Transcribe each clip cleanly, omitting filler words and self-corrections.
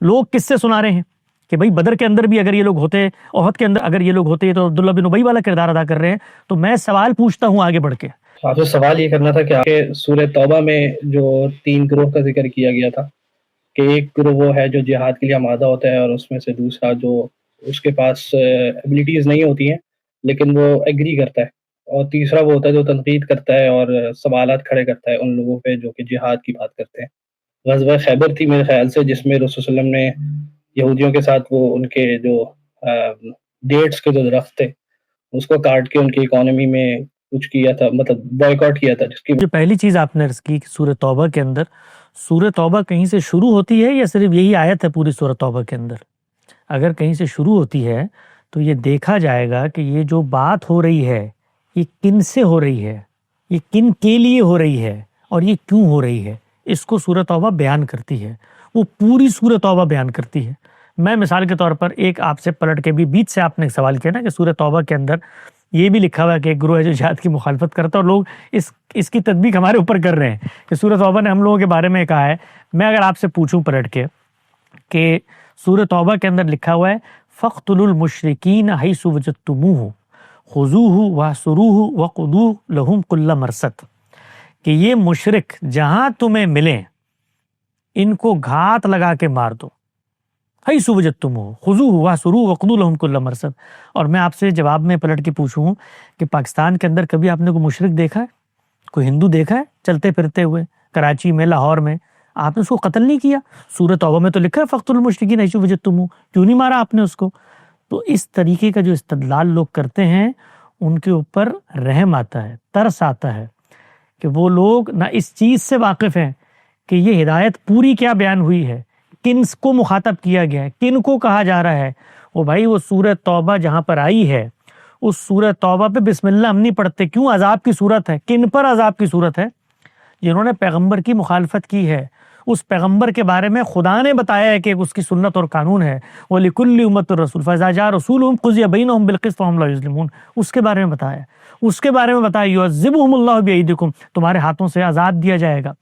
لوگ قصے سنا رہے ہیں کہ بھائی بدر کے اندر بھی اگر یہ لوگ ہوتے، احد کے اندر اگر یہ لوگ ہوتے تو عبداللہ بن ابی والا کردار ادا کر رہے ہیں. تو میں سوال پوچھتا ہوں آگے بڑھ کے. آپ سے سوال یہ کرنا تھا کہ سورہ توبہ میں جو 3 گروہ کا ذکر کیا گیا تھا کہ ایک گروہ وہ ہے جو جہاد کے لیے آمادہ ہوتا ہے، اور اس میں سے دوسرا جو اس کے پاس ایبلٹیز نہیں ہوتی ہیں لیکن وہ ایگری کرتا ہے، اور تیسرا وہ ہوتا ہے جو تنقید کرتا ہے اور سوالات کھڑے کرتا ہے ان لوگوں پہ جو کہ جہاد کی بات کرتے ہیں. غزوہ خیبر تھی میرے خیال سے، جس میں رسول صلی اللہ علیہ وسلم نے یہودیوں کے ساتھ وہ ان کے جو ڈیٹس کے جو درخت تھے اس کو کاٹ کے ان کی اکانومی میں کچھ کیا تھا، مطلب بائیکاٹ کیا تھا. جس کی جو پہلی چیز آپ نے عرض کی کہ سورہ توبہ کے اندر، سورہ توبہ کہیں سے شروع ہوتی ہے یا صرف یہی آیت ہے پوری سورہ توبہ کے اندر؟ اگر کہیں سے شروع ہوتی ہے تو یہ دیکھا جائے گا کہ یہ جو بات ہو رہی ہے یہ کن سے ہو رہی ہے، یہ کن کے لیے ہو رہی ہے، اور یہ کیوں ہو رہی ہے. اس کو سورہ توبہ بیان کرتی ہے، وہ پوری سورہ توبہ بیان کرتی ہے. میں مثال کے طور پر ایک آپ سے پلٹ کے بھی بیچ سے آپ نے ایک سوال کیا نا کہ سورہ توبہ کے اندر یہ بھی لکھا ہوا ہے کہ ایک گروہ ہے جو جہاد کی مخالفت کرتا ہے، اور لوگ اس کی تطبیق ہمارے اوپر کر رہے ہیں کہ سورہ توبہ نے ہم لوگوں کے بارے میں کہا ہے. میں اگر آپ سے پوچھوں پلٹ کے کہ سورہ توبہ کے اندر لکھا ہوا ہے فَاقْتُلُوا الْمُشْرِكِينَ حَيْثُ وَجَدتُّمُوهُمْ خُذُوهُ وَاحْصُرُوهُ وَخُذُوا لَهُمْ كُلَّ مَرْصَدٍ، کہ یہ مشرک جہاں تمہیں ملیں ان کو گھات لگا کے مار دو. حَيْثُ وَجَدتُّمُوهُ خُذُوهُ وَاحْصُرُوهُ وَخُذُوا لَهُمْ كُلَّ مَرْصَدٍ. اور میں آپ سے جواب میں پلٹ کے پوچھوں کہ پاکستان کے اندر کبھی آپ نے کوئی مشرک دیکھا ہے، کوئی ہندو دیکھا ہے چلتے پھرتے ہوئے کراچی میں، لاہور میں؟ آپ نے اس کو قتل نہیں کیا. سورہ توبہ میں تو لکھا ہے فَاقْتُلُوا الْمُشْرِكِينَ حَيْثُ وَجَدتُّمُوهُم، کیوں نہیں مارا آپ نے اس کو؟ تو اس طریقے کا جو استدلال لوگ کرتے ہیں ان کے اوپر رحم آتا ہے، ترس آتا ہے کہ وہ لوگ نہ اس چیز سے واقف ہیں کہ یہ ہدایت پوری کیا بیان ہوئی ہے، کن کو مخاطب کیا گیا ہے، کن کو کہا جا رہا ہے. وہ بھائی وہ سورہ توبہ جہاں پر آئی ہے اس سورہ توبہ پہ بسم اللہ ہم نہیں پڑھتے. کیوں؟ عذاب کی صورت ہے. کن پر عذاب کی صورت ہے؟ جنہوں نے پیغمبر کی مخالفت کی ہے. اس پیغمبر کے بارے میں خدا نے بتایا ہے کہ اس کی سنت اور قانون ہے، وَلِكُلِّ أُمَّةٍ رَسُولٌ فَإِذَا جَاءَ رَسُولُهُمْ قُضِيَ بَيْنَهُمْ بِالْقِسْطِ وَهُمْ لَا يُظْلَمُونَ. اس کے بارے میں بتایا، اس کے بارے میں بتایا يُعَذِّبُهُمُ اللَّهُ بِأَيْدِيكُمْ، تمہارے ہاتھوں سے عذاب دیا جائے گا.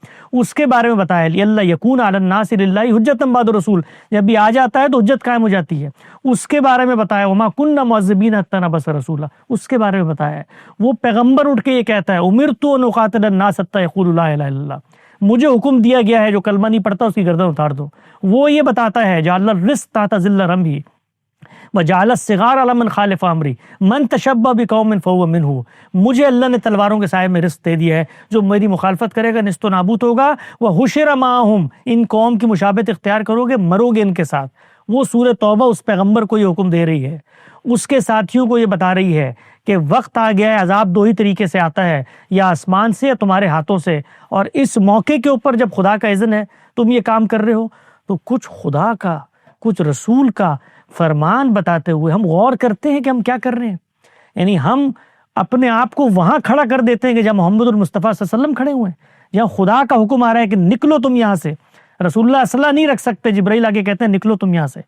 اس کے بارے میں بتایا لِأَلَّا يَكُونَ عَلَى النَّاسِ لِلَّهِ حُجَّةٌ بَعْدَ الرَّسُولِ، جب بھی آ جاتا ہے تو حجت قائم ہو جاتی ہے. اس کے بارے میں بتایا وَمَا كُنَّا مُعَذِّبِينَ حَتَّىٰ نَبْعَثَ رَسُولًا. اس کے بارے میں بتایا وہ پیغمبر اٹھ کے یہ کہتا ہے أُمِرْتُ أَنْ أُقَاتِلَ النَّاسَ حَتَّىٰ يَقُولُوا لَا إِلَٰهَ إِلَّا اللَّهُ، مجھے حکم دیا گیا ہے جو کلمہ نہیں پڑھتا اس کی گردن اتار دو. وہ یہ بتاتا ہے جعل الرزق تحت ظل رمحہ وجعل الصغار علی من خالف امری من تشبہ بقوم فہو منہ. مجھے اللہ نے تلواروں کے سائے میں رزق دے دیا ہے، جو میری مخالفت کرے گا نست و نابود ہوگا. وحشر معہم، ان قوم کی مشابہت اختیار کرو گے مرو گے ان کے ساتھ. وہ سورہ توبہ اس پیغمبر کو یہ حکم دے رہی ہے، اس کے ساتھیوں کو یہ بتا رہی ہے کہ وقت آ گیا ہے، عذاب 2 ہی طریقے سے آتا ہے، یا آسمان سے یا تمہارے ہاتھوں سے. اور اس موقع کے اوپر جب خدا کا اذن ہے تم یہ کام کر رہے ہو تو کچھ خدا کا کچھ رسول کا فرمان بتاتے ہوئے ہم غور کرتے ہیں کہ ہم کیا کر رہے ہیں. یعنی ہم اپنے آپ کو وہاں کھڑا کر دیتے ہیں کہ جہاں محمد المصطفیٰ صلی اللہ علیہ وسلم کھڑے ہوئے ہیں، جہاں خدا کا حکم آ رہا ہے کہ نکلو تم یہاں سے. رسول اللہ صلی اللہ نہیں رکھ سکتے، جبرائیل آگے کہتے ہیں نکلو تم یہاں سے.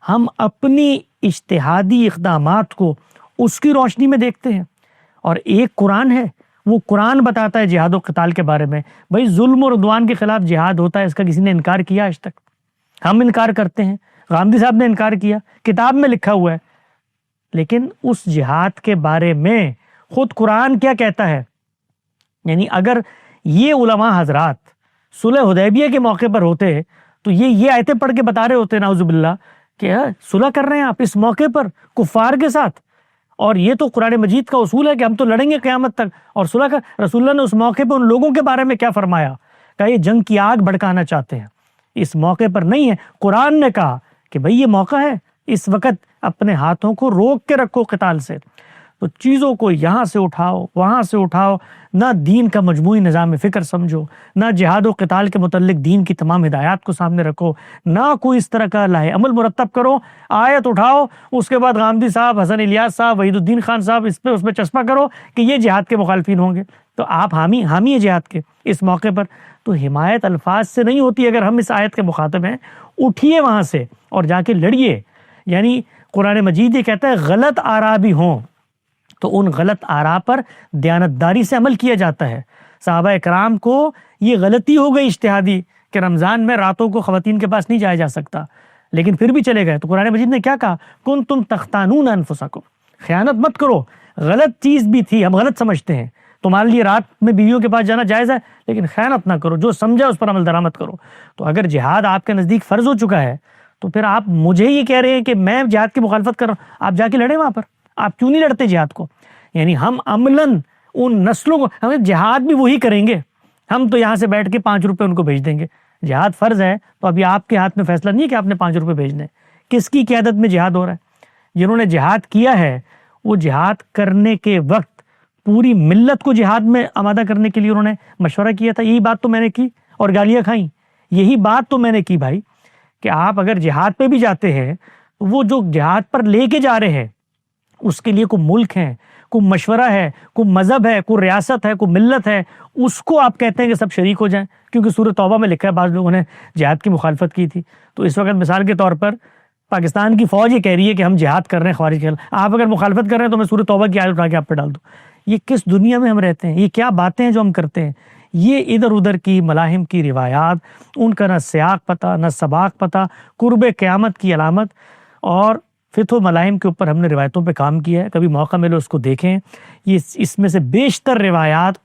ہم اپنی اجتہادی اقدامات کو اس کی روشنی میں دیکھتے ہیں. اور ایک قرآن ہے، وہ قرآن بتاتا ہے جہاد و قتال کے بارے میں. بھائی ظلم اور عدوان کے خلاف جہاد ہوتا ہے، اس کا کسی نے انکار کیا آج تک؟ ہم انکار کرتے ہیں، غامدی صاحب نے انکار کیا، کتاب میں لکھا ہوا ہے. لیکن اس جہاد کے بارے میں خود قرآن کیا کہتا ہے؟ یعنی اگر یہ علماء حضرات صلح حدیبیہ کے موقع پر ہوتے تو یہ آیتیں پڑھ کے بتا رہے ہوتے نعوذ باللہ کہ صلح کر رہے ہیں آپ اس موقع پر کفار کے ساتھ. اور یہ تو قرآن مجید کا اصول ہے کہ ہم تو لڑیں گے قیامت تک اور صلح کا. رسول اللہ نے اس موقع پہ ان لوگوں کے بارے میں کیا فرمایا؟ کہ یہ جنگ کی آگ بھڑکانا چاہتے ہیں. اس موقع پر نہیں ہے. قرآن نے کہا کہ بھئی یہ موقع ہے، اس وقت اپنے ہاتھوں کو روک کے رکھو قتال سے. تو چیزوں کو یہاں سے اٹھاؤ وہاں سے اٹھاؤ، نہ دین کا مجموعی نظام فکر سمجھو، نہ جہاد و قتال کے متعلق دین کی تمام ہدایات کو سامنے رکھو، نہ کوئی اس طرح کا لاہ عمل مرتب کرو. آیت اٹھاؤ، اس کے بعد غامدی صاحب، حسن الیاس صاحب، وحید الدین خان صاحب اس پہ چسپاں کرو کہ یہ جہاد کے مخالفین ہوں گے. تو آپ حامی ہیں جہاد کے اس موقع پر. تو حمایت الفاظ سے نہیں ہوتی. اگر ہم اس آیت کے مخاطب ہیں، اٹھیے وہاں سے اور جا کے لڑیے. یعنی قرآن مجید یہ کہتا ہے غلط آراء بھی ہوں تو ان غلط آراء پر دیانتداری سے عمل کیا جاتا ہے. صحابہ اکرام کو یہ غلطی ہو گئی اجتہادی کہ رمضان میں راتوں کو خواتین کے پاس نہیں جایا جا سکتا. لیکن پھر بھی چلے گئے. تو قرآن مجید نے کیا کہا؟ کنتم تختانون انفسکم، خیانت مت کرو. غلط چیز بھی تھی، ہم غلط سمجھتے ہیں. تمہارے لیے رات میں بیویوں کے پاس جانا جائز ہے، لیکن خیانت نہ کرو، جو سمجھا اس پر عمل درآمد کرو. تو اگر جہاد آپ کے نزدیک فرض ہو چکا ہے تو پھر آپ مجھے یہ کہہ رہے ہیں کہ میں جہاد کی مخالفت کر رہا ہوں. آپ جا کے لڑیں وہاں پر، آپ کیوں نہیں لڑتے جہاد کو؟ یعنی ہم عملاً ان نسلوں کو، ہمیں جہاد بھی وہی کریں گے. ہم تو یہاں سے بیٹھ کے 5 روپے ان کو بھیج دیں گے. جہاد فرض ہے تو ابھی آپ کے ہاتھ میں فیصلہ نہیں ہے کہ آپ نے 5 روپے بھیجنے. کس کی قیادت میں جہاد ہو رہا ہے؟ جنہوں نے جہاد کیا ہے وہ جہاد کرنے کے وقت پوری ملت کو جہاد میں آمادہ کرنے کے لیے انہوں نے مشورہ کیا تھا. یہی بات تو میں نے کی اور گالیاں کھائیں. یہی بات تو میں نے کی بھائی کہ آپ اگر جہاد پہ بھی جاتے ہیں تو وہ جو جہاد پر لے کے جا رہے ہیں اس کے لیے کوئی ملک ہے، کوئی مشورہ ہے، کوئی مذہب ہے، کوئی ریاست ہے، کوئی ملت ہے، اس کو آپ کہتے ہیں کہ سب شریک ہو جائیں. کیونکہ سورہ توبہ میں لکھا ہے بعض لوگوں نے جہاد کی مخالفت کی تھی. تو اس وقت مثال کے طور پر پاکستان کی فوج یہ کہہ رہی ہے کہ ہم جہاد کر رہے ہیں خوارج کے خلاف. آپ اگر مخالفت کر رہے ہیں تو میں سورہ توبہ کی آیت اٹھا کے آپ پہ ڈال دوں. یہ کس دنیا میں ہم رہتے ہیں؟ یہ کیا باتیں ہیں جو ہم کرتے ہیں؟ یہ ادھر ادھر کی ملاحم کی روایات، ان کا نہ سیاق پتہ نہ سباق پتہ، قرب قیامت کی علامت. اور فتح و ملاحم کے اوپر ہم نے روایتوں پہ کام کیا ہے، کبھی موقع ملے اس کو دیکھیں. یہ اس میں سے بیشتر روایات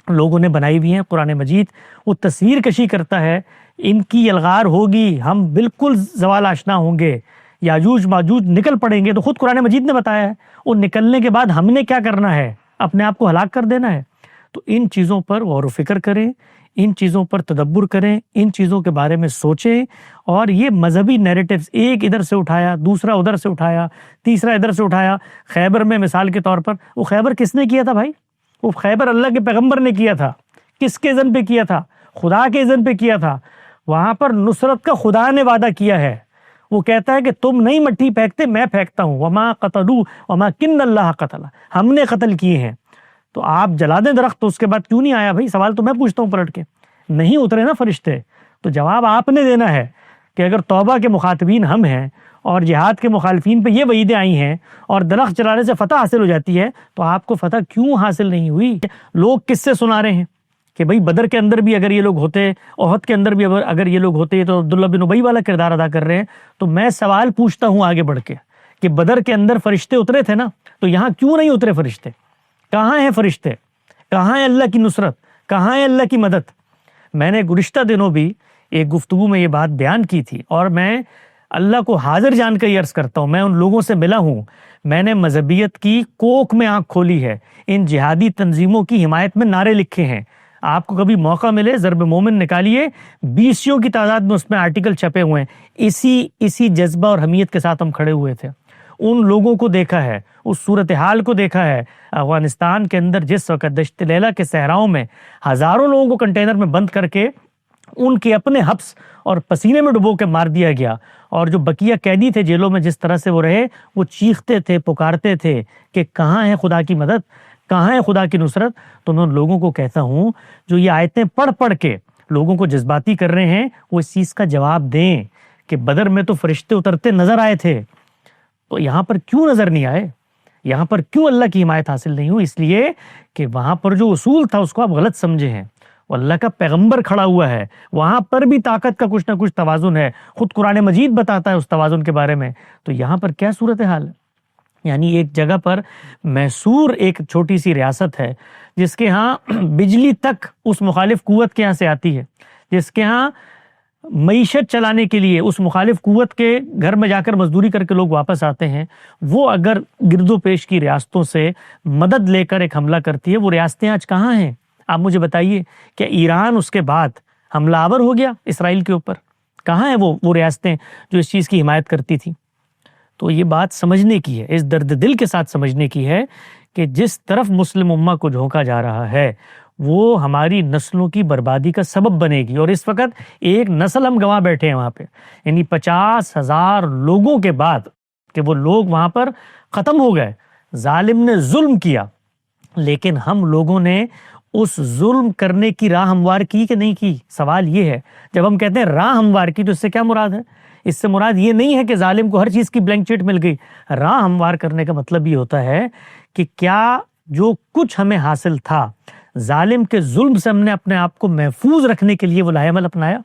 لوگوں نے بنائی ہوئی ہیں. قرآن مجید وہ تصویر کشی کرتا ہے ان کی الغار ہوگی، ہم بالکل زوال آشنا ہوں گے، یاجوج ماجوج نکل پڑیں گے. تو خود قرآن مجید نے بتایا ہے اور نکلنے کے بعد ہم نے کیا کرنا ہے؟ اپنے آپ کو ہلاک کر دینا ہے. تو ان چیزوں پر غور و فکر کریں، ان چیزوں پر تدبر کریں، ان چیزوں کے بارے میں سوچیں. اور یہ مذہبی نیریٹیوز ایک ادھر سے اٹھایا، دوسرا ادھر سے اٹھایا، تیسرا ادھر سے اٹھایا. خیبر میں مثال کے طور پر، وہ خیبر کس نے کیا تھا بھائی؟ وہ خیبر اللہ کے پیغمبر نے کیا تھا. کس کے اذن پہ کیا تھا؟ خدا کے اذن پہ کیا تھا. وہاں پر نصرت کا خدا نے وعدہ کیا ہے. وہ کہتا ہے کہ تم نہیں مٹھی پھینکتے، میں پھینکتا ہوں. وما قتلوا وما کن اللہ قتل، ہم نے قتل کیے ہیں. تو آپ جلا دیں درخت تو اس کے بعد کیوں نہیں آیا بھائی؟ سوال تو میں پوچھتا ہوں پلٹ کے. نہیں اترے نا فرشتے. تو جواب آپ نے دینا ہے کہ اگر توبہ کے مخاطبین ہم ہیں اور جہاد کے مخالفین پہ یہ وعیدیں آئی ہیں اور درخت جلانے سے فتح حاصل ہو جاتی ہے تو آپ کو فتح کیوں حاصل نہیں ہوئی؟ لوگ کس سے سنا رہے ہیں کہ بھئی بدر کے اندر بھی اگر یہ لوگ ہوتے، احد کے اندر بھی اگر یہ لوگ ہوتے تو عبداللہ بن ابی والا کردار ادا کر رہے ہیں. تو میں سوال پوچھتا ہوں آگے بڑھ کے کہ بدر کے اندر فرشتے اترے تھے نا، تو یہاں کیوں نہیں اترے فرشتے؟ کہاں ہیں فرشتے؟ کہاں ہے اللہ کی نصرت؟ کہاں ہے اللہ کی مدد؟ میں نے گزشتہ دنوں بھی ایک گفتگو میں یہ بات بیان کی تھی اور میں اللہ کو حاضر جان کر یہ عرض کرتا ہوں، میں ان لوگوں سے ملا ہوں، میں نے مذہبیت کی کوکھ میں آنکھ کھولی ہے، ان جہادی تنظیموں کی حمایت میں نعرے لکھے ہیں. آپ کو کبھی موقع ملے ضرب مومن نکالیے، 20 کی تعداد میں اس میں آرٹیکل چھپے ہوئے ہیں. اسی جذبہ اور حمیت کے ساتھ ہم کھڑے ہوئے تھے. ان لوگوں کو دیکھا ہے، اس صورتحال کو دیکھا ہے. افغانستان کے اندر جس وقت دشت لیلہ کے صحراؤں میں ہزاروں لوگوں کو کنٹینر میں بند کر کے ان کے اپنے حبس اور پسینے میں ڈبو کے مار دیا گیا، اور جو بقیہ قیدی تھے جیلوں میں جس طرح سے وہ رہے، وہ چیختے تھے، پکارتے تھے کہ کہاں ہے خدا کی مدد، کہاں ہے خدا کی نصرت. تو میں ان لوگوں کو کہتا ہوں جو یہ آیتیں پڑھ پڑھ کے لوگوں کو جذباتی کر رہے ہیں، وہ اس چیز کا جواب دیں کہ بدر میں تو فرشتے اترتے نظر آئے تھے، تو یہاں پر کیوں نظر نہیں آئے؟ یہاں پر کیوں اللہ کی حمایت حاصل نہیں ہوئی؟ اس لیے کہ وہاں پر جو اصول تھا اس کو آپ غلط سمجھے ہیں. وہ اللہ کا پیغمبر کھڑا ہوا ہے، وہاں پر بھی طاقت کا کچھ نہ کچھ توازن ہے. خود قرآن مجید بتاتا ہے اس توازن کے بارے میں. تو یہاں پر کیا صورتحال ہے؟ یعنی ایک جگہ پر میسور ایک چھوٹی سی ریاست ہے جس کے ہاں بجلی تک اس مخالف قوت کے ہاں سے آتی ہے، جس کے ہاں معیشت چلانے کے لیے اس مخالف قوت کے گھر میں جا کر مزدوری کر کے لوگ واپس آتے ہیں. وہ اگر گرد و پیش کی ریاستوں سے مدد لے کر ایک حملہ کرتی ہے، وہ ریاستیں آج کہاں ہیں؟ آپ مجھے بتائیے. کیا ایران اس کے بعد حملہ آور ہو گیا اسرائیل کے اوپر؟ کہاں ہیں وہ ریاستیں جو اس چیز کی حمایت کرتی تھیں؟ تو یہ بات سمجھنے کی ہے، اس درد دل کے ساتھ سمجھنے کی ہے کہ جس طرف مسلم امہ کو جھونکا جا رہا ہے وہ ہماری نسلوں کی بربادی کا سبب بنے گی. اور اس وقت ایک نسل ہم گنوا بیٹھے ہیں وہاں پہ، یعنی 50,000 لوگوں کے بعد کہ وہ لوگ وہاں پر ختم ہو گئے. ظالم نے ظلم کیا، لیکن ہم لوگوں نے اس ظلم کرنے کی راہ ہموار کی کہ نہیں کی؟ سوال یہ ہے. جب ہم کہتے ہیں راہ ہموار کی تو اس سے کیا مراد ہے؟ اس سے مراد یہ نہیں ہے کہ ظالم کو ہر چیز کی بلینک چیٹ مل گئی. راہ ہموار کرنے کا مطلب یہ ہوتا ہے کہ کیا جو کچھ ہمیں حاصل تھا ظالم کے ظلم سے ہم نے اپنے آپ کو محفوظ رکھنے کے لیے وہ لائے عمل اپنایا؟